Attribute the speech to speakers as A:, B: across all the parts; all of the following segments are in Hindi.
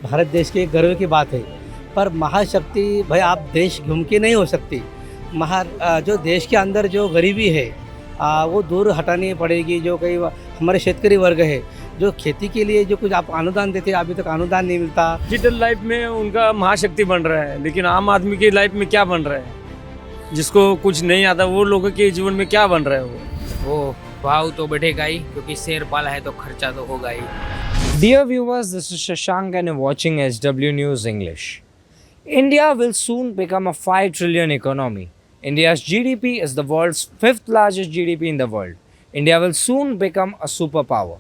A: भारत देश के गर्व की बात है। पर महाशक्ति भाई आप देश घूम के नहीं हो सकती। जो देश के अंदर जो गरीबी है वो दूर हटानी पड़ेगी। जो कई हमारे शेतकरी वर्ग है जो खेती के लिए जो कुछ आप अनुदान देते हैं, अभी तक अनुदान नहीं मिलता।
B: डिजिटल लाइफ में उनका महाशक्ति बन रहा है, लेकिन आम आदमी की लाइफ में क्या बन रहा है, जिसको कुछ नहीं आता वो लोगों के जीवन में क्या बन रहा है।
C: वो भाव तो बढ़ेगा ही, क्योंकि शेर पाला है तो खर्चा तो होगा ही।
D: Dear viewers, this is Shashank and you're watching SW News English. India will soon become a 5 trillion economy. India's GDP is the world's 5th largest GDP in the world. India will soon become a superpower.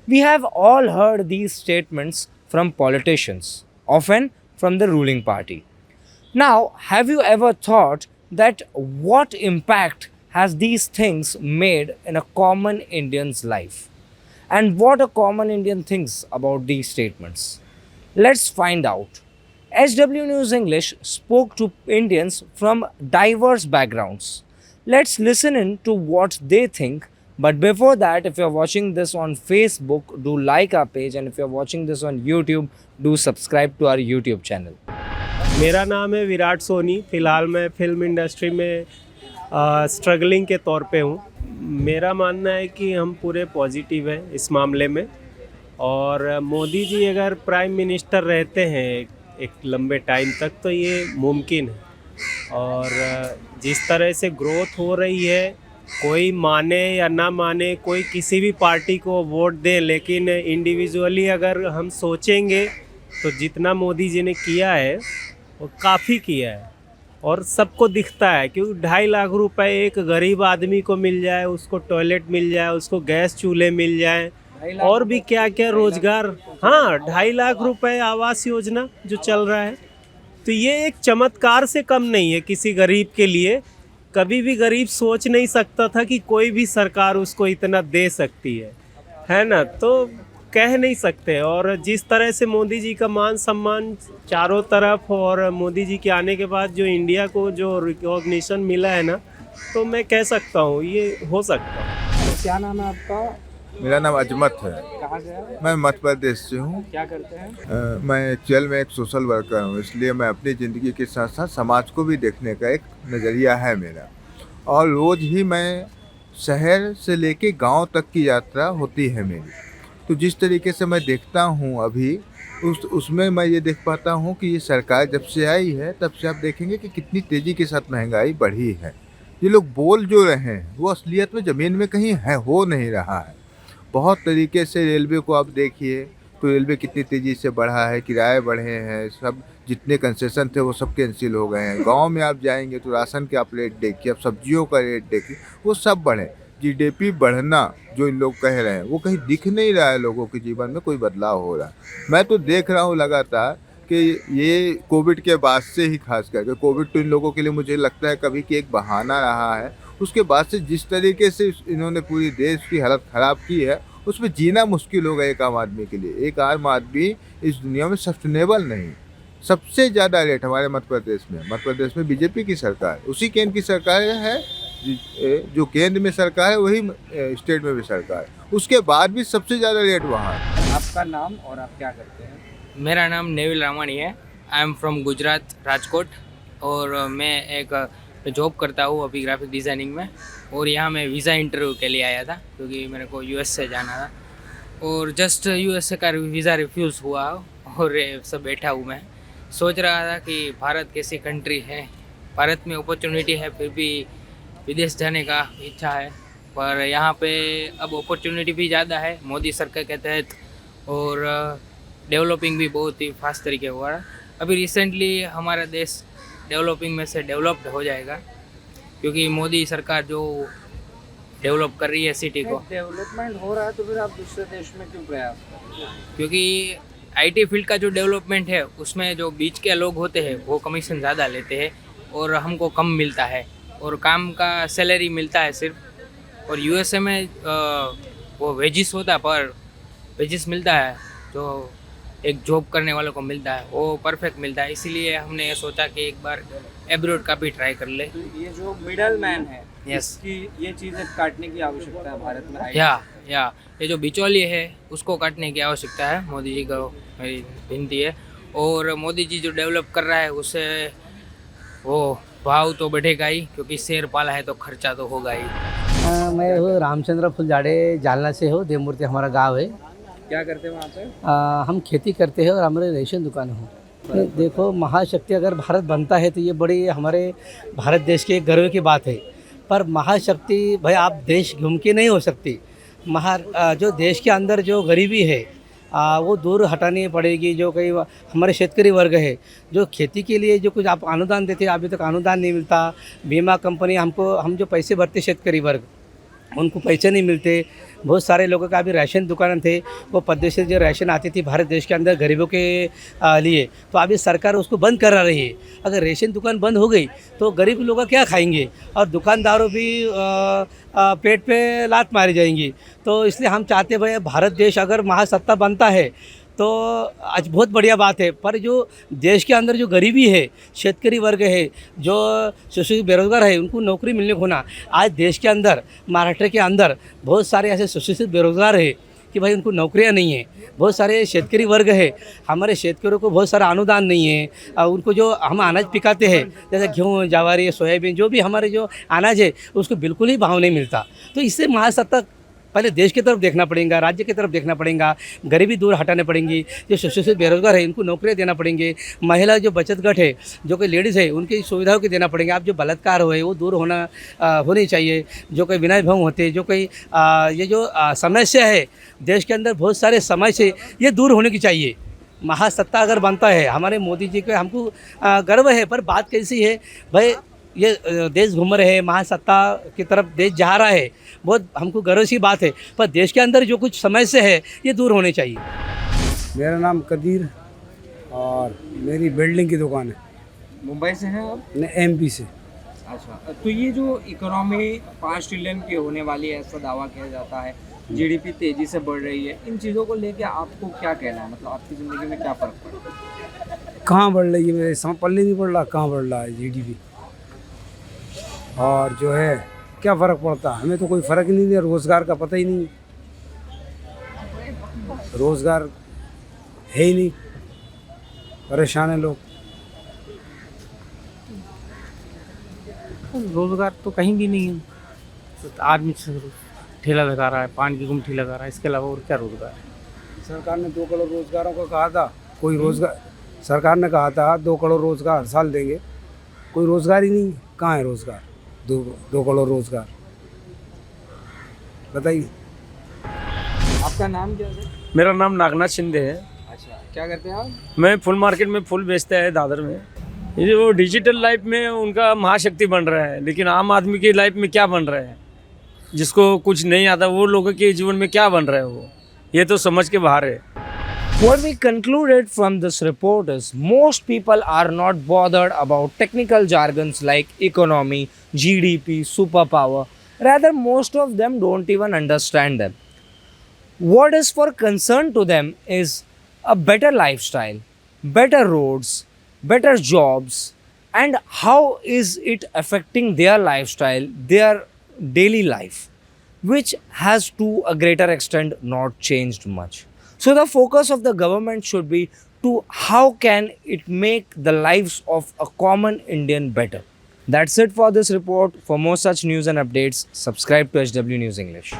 D: We have all heard these statements from politicians, often from the ruling party. Now, have you ever thought that what impact has these things made in a common Indian's life? And what a common Indian thinks about these statements? Let's find out. SW News English spoke to Indians from diverse backgrounds. Let's listen in to what they think. But before that, if you're watching this on Facebook, do like our page, and if you're watching this on YouTube, do subscribe to our YouTube channel.
E: मेरा नाम है विराट सोनी। फ़िलहाल मैं फिल्म इंडस्ट्री में स्ट्रगलिंग के तौर पे हूँ। मेरा मानना है कि हम पूरे पॉजिटिव हैं इस मामले में, और मोदी जी अगर प्राइम मिनिस्टर रहते हैं एक लंबे टाइम तक तो ये मुमकिन है। और जिस तरह से ग्रोथ हो रही है, कोई माने या ना माने, कोई किसी भी पार्टी को वोट दे, लेकिन इंडिविजुअली अगर हम सोचेंगे तो जितना मोदी जी ने किया है वो काफ़ी किया है और सबको दिखता है। क्योंकि 2.5 लाख रुपए एक गरीब आदमी को मिल जाए, उसको टॉयलेट मिल जाए, उसको गैस चूल्हे मिल जाए, और भी क्या क्या रोजगार। हाँ, 2.5 लाख रुपए आवास योजना जो चल रहा है, तो ये एक चमत्कार से कम नहीं है किसी गरीब के लिए। कभी भी गरीब सोच नहीं सकता था कि कोई भी सरकार उसको इतना दे सकती है ना। तो कह नहीं सकते। और जिस तरह से मोदी जी का मान सम्मान चारों तरफ, और मोदी जी के आने के बाद जो इंडिया को जो रिकॉग्निशन मिला है ना, तो मैं कह सकता हूँ ये हो सकता है।
D: क्या नाम है आपका?
F: मेरा नाम अजमत है।
D: कहाँ से हैं?
F: मैं मध्य प्रदेश से हूँ।
D: क्या करते हैं?
F: मैं एक्चुअल में एक सोशल वर्कर हूँ, इसलिए मैं अपनी ज़िंदगी के साथ साथ समाज को भी देखने का एक नज़रिया है मेरा। और रोज़ ही मैं शहर से लेके गांव तक की यात्रा होती है मेरी। तो जिस तरीके से मैं देखता हूँ अभी उसमें मैं ये देख पाता हूँ कि ये सरकार जब से आई है तब से आप देखेंगे कि कितनी तेज़ी के साथ महंगाई बढ़ी है। ये लोग बोल जो रहे हैं वो असलियत में ज़मीन में कहीं है, हो नहीं रहा है। बहुत तरीके से रेलवे को आप देखिए तो रेलवे कितनी तेज़ी से बढ़ा है, किराए बढ़े हैं, सब जितने कंसेशन थे वो सब कैंसिल हो गए हैं। गांव में आप जाएंगे तो राशन के आप रेट देखिए, अब सब्जियों का रेट देखिए, वो सब बढ़े। जीडीपी बढ़ना जो इन लोग कह रहे हैं वो कहीं दिख नहीं रहा है, लोगों के जीवन में कोई बदलाव हो रहा है। मैं तो देख रहा हूँ लगातार कि ये कोविड के बाद से ही, खास करके कोविड तो इन लोगों के लिए मुझे लगता है कभी कि एक बहाना रहा है। उसके बाद से जिस तरीके से इन्होंने पूरी देश की हालत ख़राब की है, उसमें जीना मुश्किल हो गया एक आम आदमी के लिए। एक आम आदमी इस दुनिया में सस्टेनेबल नहीं। सबसे ज़्यादा रेट हमारे मध्य प्रदेश में बीजेपी की सरकार, उसी केंद्र की सरकार है, जो केंद्र में सरकार है वही स्टेट में भी सरकार, उसके बाद भी सबसे ज़्यादा रेट वहाँ है।
D: आपका नाम और आप क्या करते हैं?
C: मेरा नाम नेविल रामानी है। I am from Gujarat, Rajkot, और मैं एक जॉब करता हूँ अभी ग्राफिक डिज़ाइनिंग में। और यहाँ मैं वीज़ा इंटरव्यू के लिए आया था क्योंकि मेरे को यूएस से जाना था, और जस्ट यूएस का वीज़ा रिफ्यूज़ हुआ और सब बैठा हूँ। मैं सोच रहा था कि भारत कैसी कंट्री है, भारत में अपॉर्चुनिटी है, फिर भी विदेश जाने का इच्छा है, पर यहाँ पे अब अपॉर्चुनिटी भी ज़्यादा है मोदी सरकार के तहत, और डेवलपिंग भी बहुत ही फास्ट तरीके हुआ है। अभी रिसेंटली हमारा देश डेवलपिंग में से डेवलप्ड हो जाएगा, क्योंकि मोदी सरकार जो डेवलप कर रही है सिटी को।
D: डेवलपमेंट हो रहा है तो फिर आप दूसरे देश में क्यों प्रयास कर रहे हैं?
C: क्योंकि आईटी फील्ड का जो डेवलपमेंट है उसमें जो बीच के लोग होते हैं वो कमीशन ज़्यादा लेते हैं और हमको कम मिलता है, और काम का सैलरी मिलता है सिर्फ। और यूएसए में वो वेजिस होता है, पर वेजिस मिलता है जो एक जॉब करने वालों को मिलता है वो परफेक्ट मिलता है। इसीलिए हमने ये सोचा कि एक बार एब्रोड का भी ट्राई कर ले।
D: तो ये जो मिडल मैन है,
C: यस,
D: इसकी ये चीज़ें काटने की आवश्यकता है भारत में।
C: या या ये जो बिचौलिए है उसको काटने की आवश्यकता है। मोदी जी को मेरी विनती है। और मोदी जी जो डेवलप कर रहा है उससे वो भाव तो बढ़ेगा ही, क्योंकि शेर पाला है तो खर्चा तो होगा ही।
A: मैं हूँ रामचंद्र फुलझाड़े, जालना से हो, देवमूर्ति हमारा गांव है।
D: क्या करते हैं वहाँ पे?
A: हम खेती करते हैं और हमारे रेशन दुकान हो। तो देखो, महाशक्ति अगर भारत बनता है तो ये बड़ी हमारे भारत देश के गर्व की बात है। पर महाशक्ति भाई आप देश घूम के नहीं हो सकती। जो देश के अंदर जो गरीबी है वो दूर हटानी पड़ेगी। जो कई हमारे शेतकरी वर्ग है जो खेती के लिए जो कुछ आप अनुदान देते, अभी तक अनुदान नहीं मिलता। बीमा कंपनी हम जो पैसे भरते शेतकरी वर्ग, उनको पैसे नहीं मिलते। बहुत सारे लोगों का अभी राशन दुकान थे, वो प्रदेश से जो राशन आती थी भारत देश के अंदर गरीबों के लिए, तो अभी सरकार उसको बंद करा रही है। अगर राशन दुकान बंद हो गई तो गरीब लोग क्या खाएंगे, और दुकानदारों भी पेट पे लात मारी जाएंगी। तो इसलिए हम चाहते भाई भारत देश अगर महासत्ता बनता है तो आज बहुत बढ़िया बात है। पर जो देश के अंदर जो गरीबी है, शेतकरी वर्ग है, जो सुशिक्षित बेरोजगार है, उनको नौकरी मिलने को ना, आज देश के अंदर महाराष्ट्र के अंदर बहुत सारे ऐसे सुशिक्षित बेरोजगार है कि भाई उनको नौकरियां नहीं है। बहुत सारे शेतकरी वर्ग है, हमारे शेतकरियों को बहुत सारा अनुदान नहीं है। उनको जो हम अनाज पिकाते हैं जैसे गेहूँ, ज्वारी, सोयाबीन, जो भी हमारे जो अनाज है उसको बिल्कुल ही भाव नहीं मिलता। तो इससे महासत्ता पहले देश की तरफ देखना पड़ेगा, राज्य की तरफ देखना पड़ेगा, गरीबी दूर हटाने पड़ेंगी। जो सुशिक्षित बेरोजगार है इनको नौकरियां देना पड़ेंगे। महिला जो बचत गट है, जो कोई लेडीज़ है, उनकी सुविधाओं की देना पड़ेंगे। आप जो बलात्कार हुए वो दूर होनी चाहिए। जो कोई विनय भंग होते, जो कोई ये जो समस्या है देश के अंदर, बहुत सारे समस्या ये दूर होने की चाहिए। महासत्ता अगर बनता है, हमारे मोदी जी के हमको गर्व है। पर बात कैसी है भाई, ये देश घूम रहे हैं, महासत्ता की तरफ देश जा रहा है, बहुत हमको गर्व सी बात है। पर देश के अंदर जो कुछ समस्या है ये दूर होने चाहिए।
G: मेरा नाम कदीर और मेरी बिल्डिंग की दुकान है।
D: मुंबई से हैं आप?
G: मैं एमपी से।
D: अच्छा, तो ये जो इकोनॉमी 5 ट्रिलियन की होने वाली है ऐसा दावा किया जाता है, जीडीपी तेजी से बढ़ रही है, इन चीज़ों को लेके आपको क्या कहना है? मतलब आपकी ज़िंदगी में क्या फ़र्क पड़ा?
G: कहाँ बढ़ रही है, मेरे समझ पल्ले नहीं पड़ रहा कहाँ बढ़ रहा है जीडीपी। और जो है क्या फ़र्क पड़ता है, हमें तो कोई फ़र्क ही नहीं है। रोज़गार का पता ही नहीं, रोज़गार है ही नहीं, परेशान है लोग।
H: रोज़गार तो कहीं भी नहीं है। तो आदमी ठेला लगा रहा है, पान की गुमटी लगा रहा है, इसके अलावा और क्या रोज़गार है?
G: सरकार ने 2 करोड़ रोज़गारों का कहा था, कोई रोज़गार, सरकार ने कहा था 2 करोड़ रोज़गार हर साल देंगे, कोई रोज़गार ही नहीं। कहाँ है रोज़गार? 2 करोड़ रोज़गार, बताइए।
D: आपका नाम क्या है?
B: मेरा नाम नागनाथ शिंदे है।
D: अच्छा, क्या करते हैं आप?
B: मैं फुल मार्केट में फूल बेचता है दादर में। ये जो डिजिटल लाइफ में उनका महाशक्ति बन रहा है, लेकिन आम आदमी की लाइफ में क्या बन रहा है, जिसको कुछ नहीं आता, वो लोगों के जीवन में क्या बन रहा है, वो ये तो समझ के बाहर है।
D: What we concluded from this report is most people are not bothered about technical jargons like economy, GDP, superpower. Rather, most of them don't even understand them. What is for concern to them is a better lifestyle, better roads, better jobs, and how is it affecting their lifestyle, their daily life, which has to a greater extent not changed much. So the focus of the government should be to how can it make the lives of a common Indian better. That's it for this report. For more such news and updates, subscribe to HW News English.